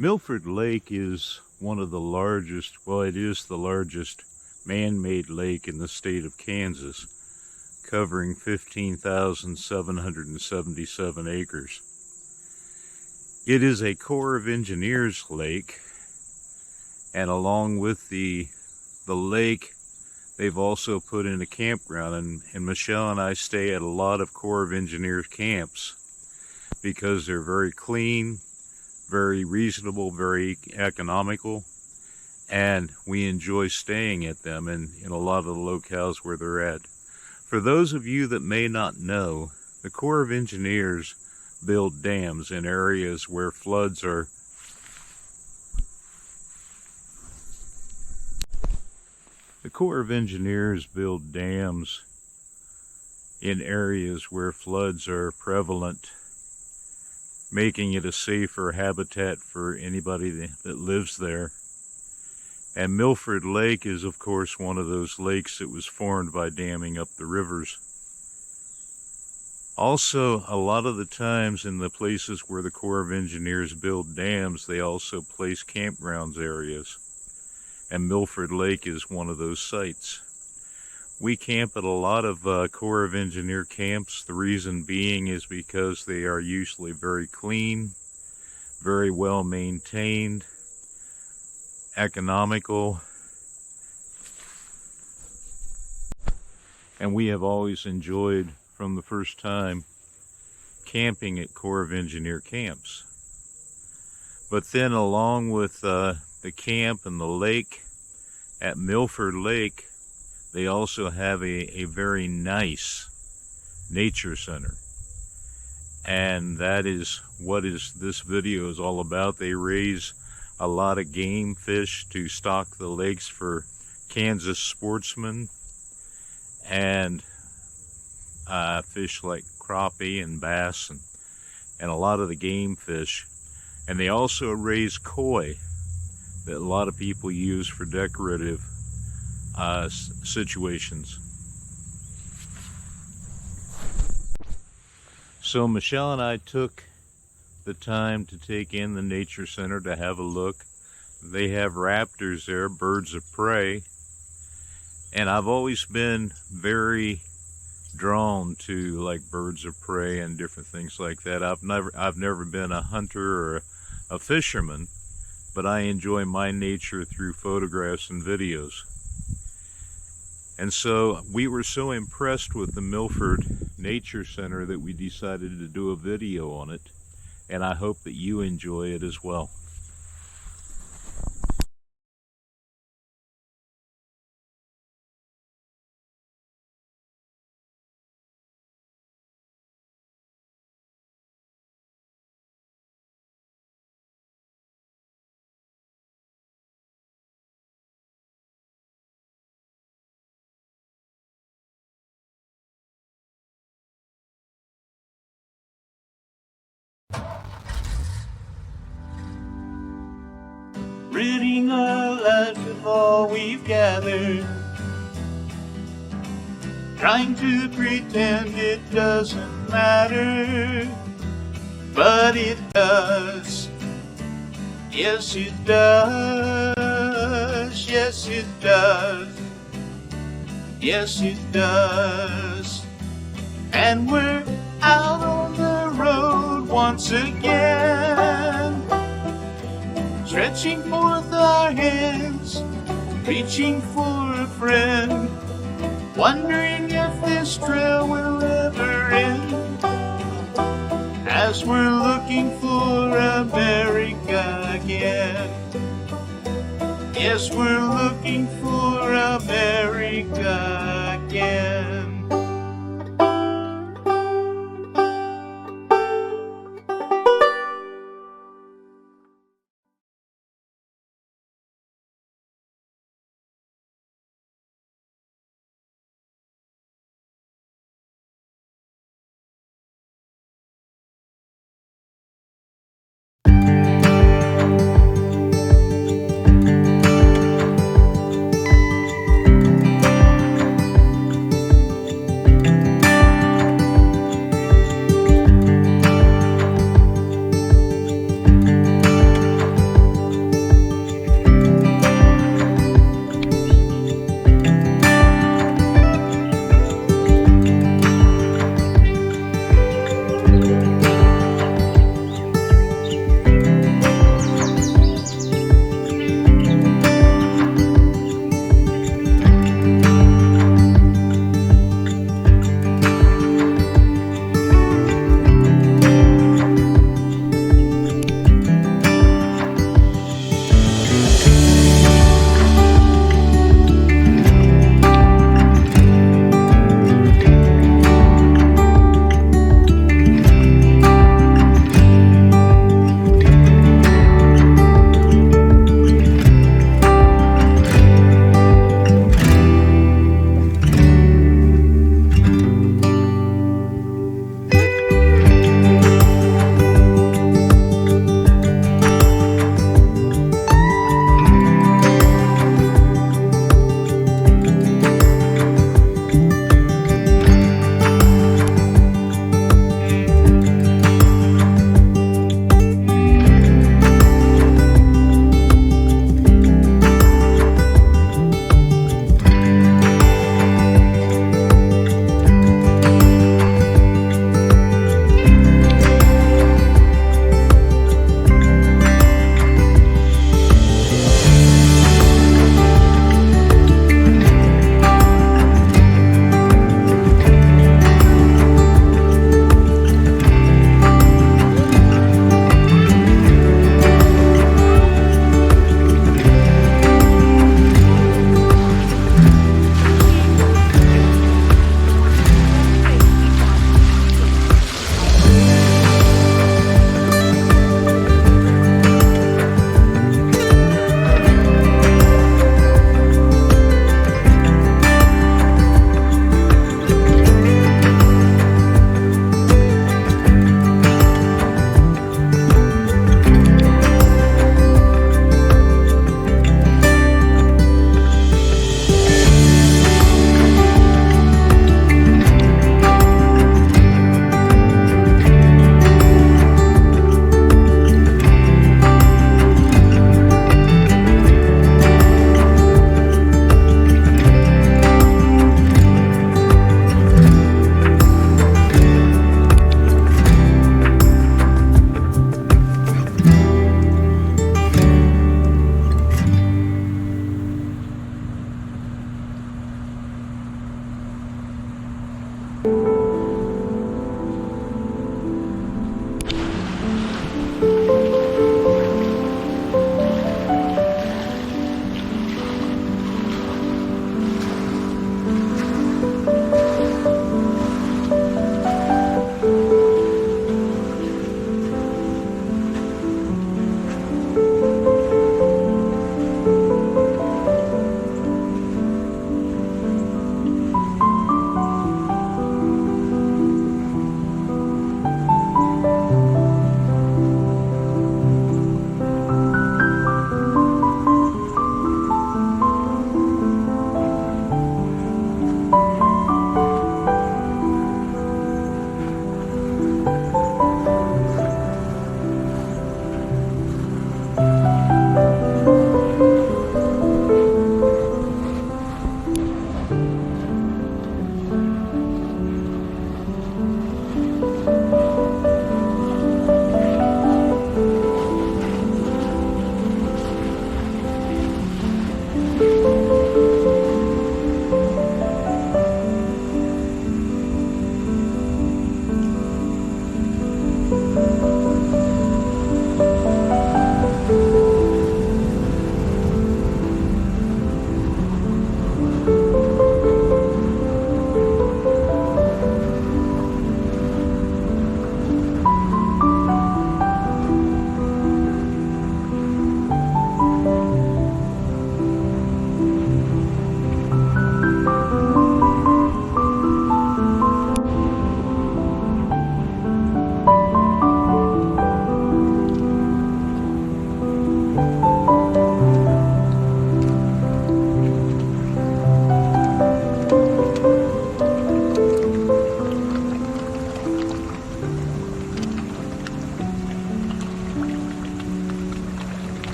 Milford Lake is one of the largest, well, it is the largest man-made lake in the state of Kansas, covering 15,777 acres. It is a Corps of Engineers lake, and along with the lake, they've also put in a campground, and Michelle and I stay at a lot of Corps of Engineers camps because they're very clean, very reasonable, very economical, and we enjoy staying at them in a lot of the locales where they're at. For those of you that may not know, the Corps of Engineers build dams in areas where floods are The Corps of Engineers build dams in areas where floods are prevalent, making it a safer habitat for anybody that lives there. And Milford Lake is, of course, one of those lakes that was formed by damming up the rivers. Also, a lot of the times in the places where the Corps of Engineers build dams, they also place campgrounds areas. And Milford Lake is one of those sites. We camp at a lot of Corps of Engineer camps. The reason being is because they are usually very clean, very well maintained, economical, and we have always enjoyed from the first time camping at Corps of Engineer camps. But then along with the camp and the lake at Milford Lake, they also have a very nice nature center. And that is what this video is all about. They raise a lot of game fish to stock the lakes for Kansas sportsmen, and fish like crappie and bass and a lot of the game fish. And they also raise koi that a lot of people use for decorative situations. So Michelle and I took the time to take in the nature center to have a look. They have raptors there, birds of prey, and I've always been very drawn to like birds of prey and different things like that. I've never been a hunter or a fisherman, but I enjoy my nature through photographs and videos. And so we were so impressed with the Milford Nature Center that we decided to do a video on it, and I hope that you enjoy it as well. Ridding our lives of all we've gathered, trying to pretend it doesn't matter, but it does. Yes, it does. Yes, it does. Yes, it does. And we're out on the road once again, stretching forth our hands, reaching for a friend, wondering if this trail will ever end, as we're looking for America again. Yes, we're looking for America again.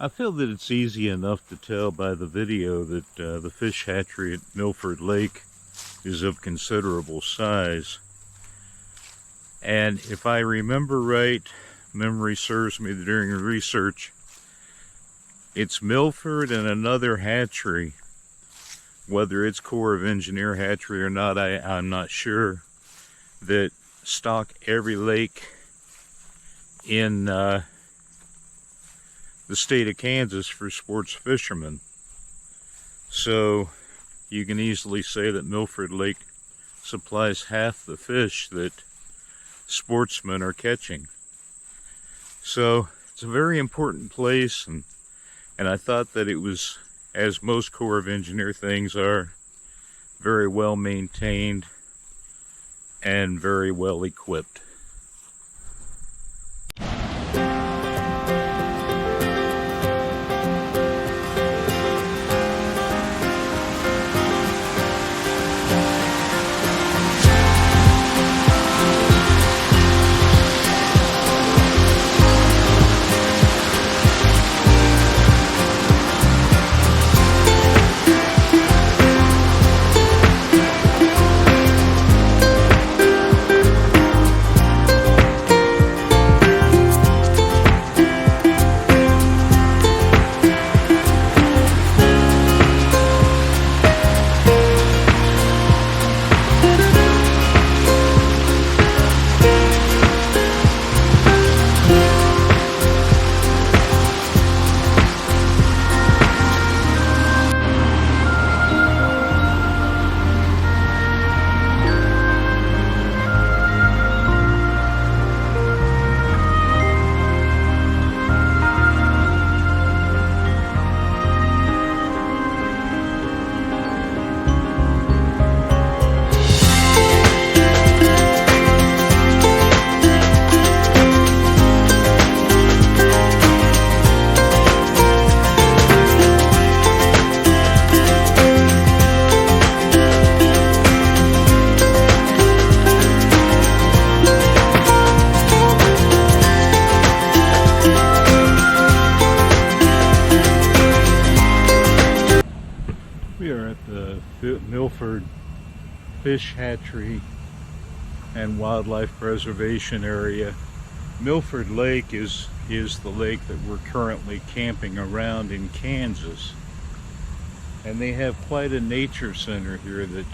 I feel that it's easy enough to tell by the video that the fish hatchery at Milford Lake is of considerable size. And if I remember right, memory serves me during research, it's Milford and another hatchery, whether it's Corps of Engineer hatchery or not, I'm not sure, that stock every lake in the state of Kansas for sports fishermen. So you can easily say that Milford Lake supplies half the fish that sportsmen are catching. So it's a very important place, and I thought that it was, as most Corps of Engineer things are, very well maintained and very well equipped. We are at the Milford Fish Hatchery and Wildlife Preservation Area. Milford Lake is the lake that we're currently camping around in Kansas. And they have quite a nature center here that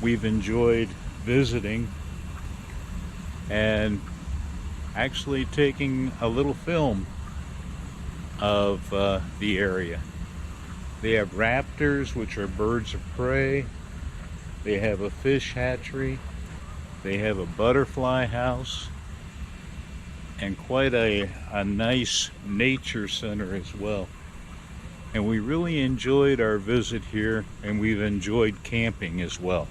we've enjoyed visiting and actually taking a little film of the area. They have raptors, which are birds of prey. They have a fish hatchery. They have a butterfly house. And quite a nice nature center as well. And we really enjoyed our visit here, and we've enjoyed camping as well.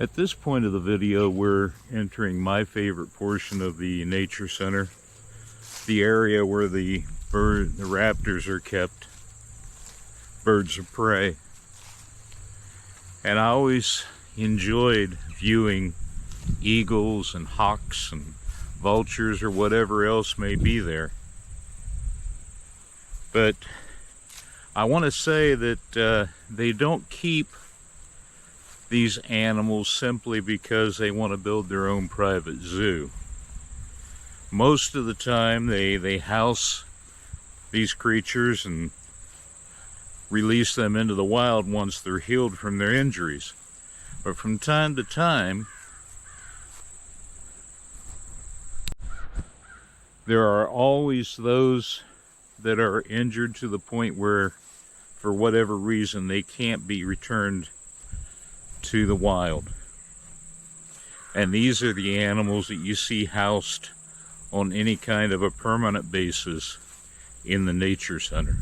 At this point of the video, we're entering my favorite portion of the nature center, the area where the raptors are kept, birds of prey. And I always enjoyed viewing eagles and hawks and vultures or whatever else may be there. But I want to say that they don't keep these animals simply because they want to build their own private zoo. Most of the time they house these creatures and release them into the wild once they're healed from their injuries. But from time to time, there are always those that are injured to the point where, for whatever reason, they can't be returned to the wild. And these are the animals that you see housed on any kind of a permanent basis in the nature center.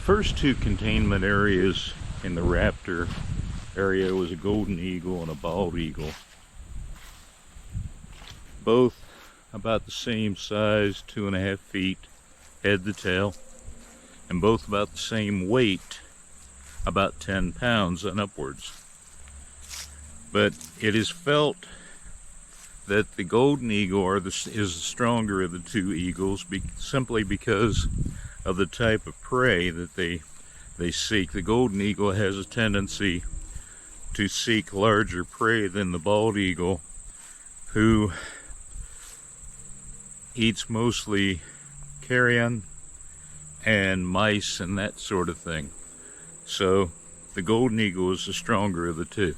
First two containment areas in the raptor area was a golden eagle and a bald eagle. Both about the same size, 2.5 feet, head to tail, and both about the same weight, about 10 pounds and upwards. But it is felt that the golden eagle is the stronger of the two eagles simply because of the type of prey that they seek. The golden eagle has a tendency to seek larger prey than the bald eagle, who eats mostly carrion and mice and that sort of thing. So the golden eagle is the stronger of the two.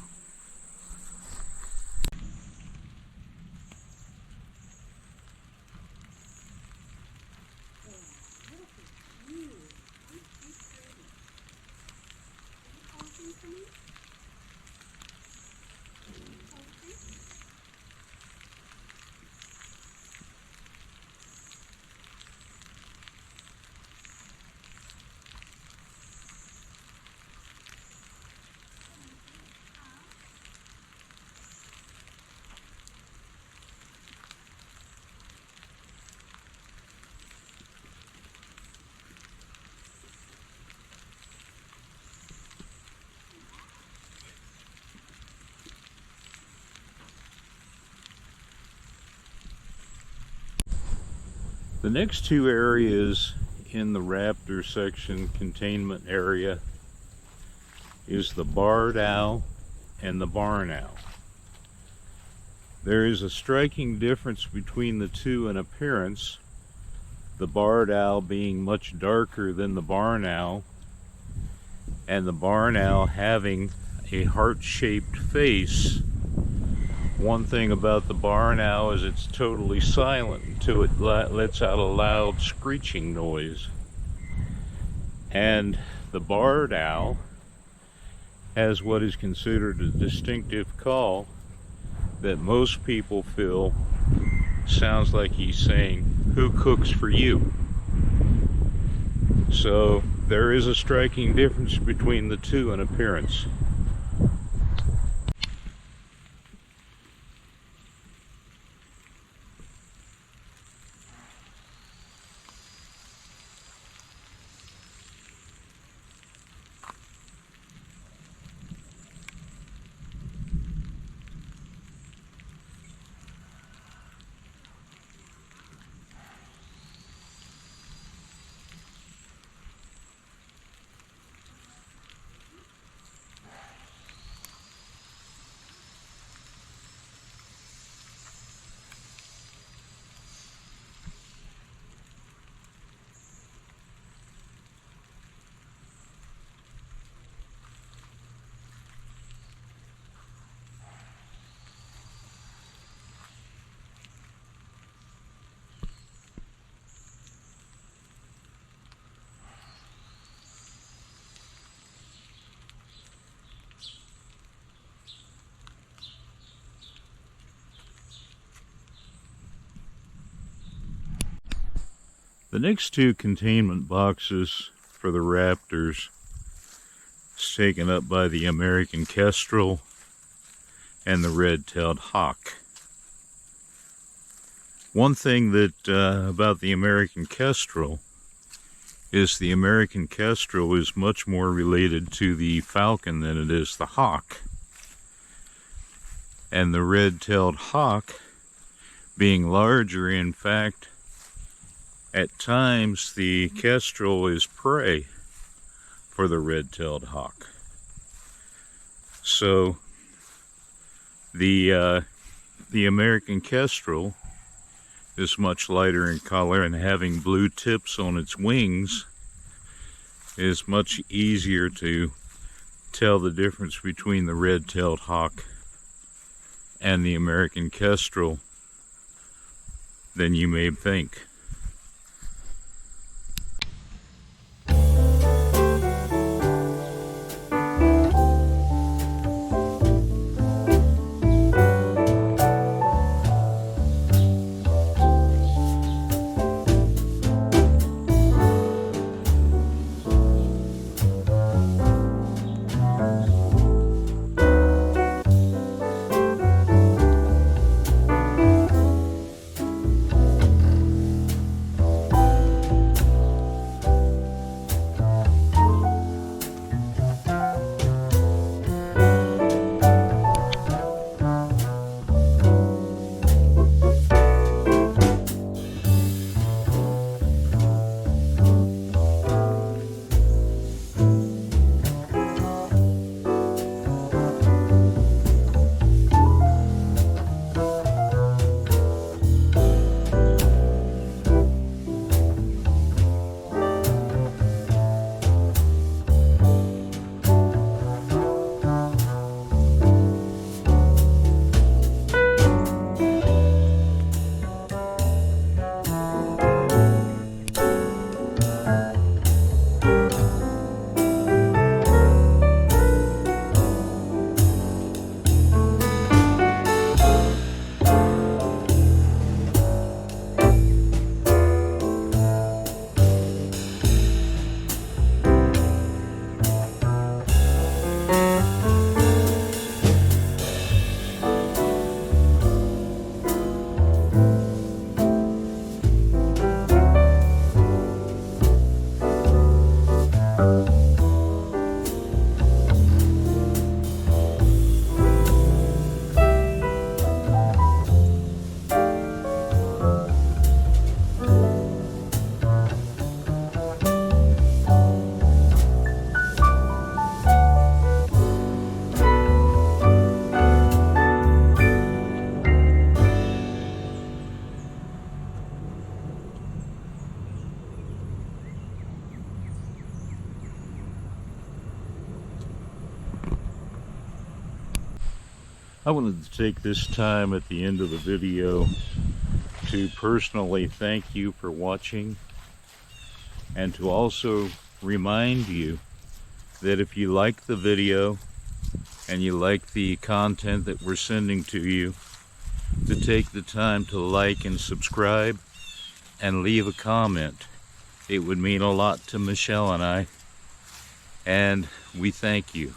The next two areas in the raptor section containment area is the barred owl and the barn owl. There is a striking difference between the two in appearance, the barred owl being much darker than the barn owl, and the barn owl having a heart-shaped face, One thing about the barn owl is it's totally silent until it lets out a loud screeching noise. And the barred owl has what is considered a distinctive call that most people feel sounds like he's saying, "Who cooks for you?" So there is a striking difference between the two in appearance. The next two containment boxes for the raptors is taken up by the American kestrel and the red-tailed hawk. One thing that about the American kestrel is the American kestrel is much more related to the falcon than it is the hawk. And the red-tailed hawk, being larger, in fact, at times the kestrel is prey for the red-tailed hawk. So the American kestrel is much lighter in color, and having blue tips on its wings is much easier to tell the difference between the red-tailed hawk and the American kestrel than you may think. I wanted to take this time at the end of the video to personally thank you for watching, and to also remind you that if you like the video and you like the content that we're sending to you, to take the time to like and subscribe and leave a comment. It would mean a lot to Michelle and I, and we thank you.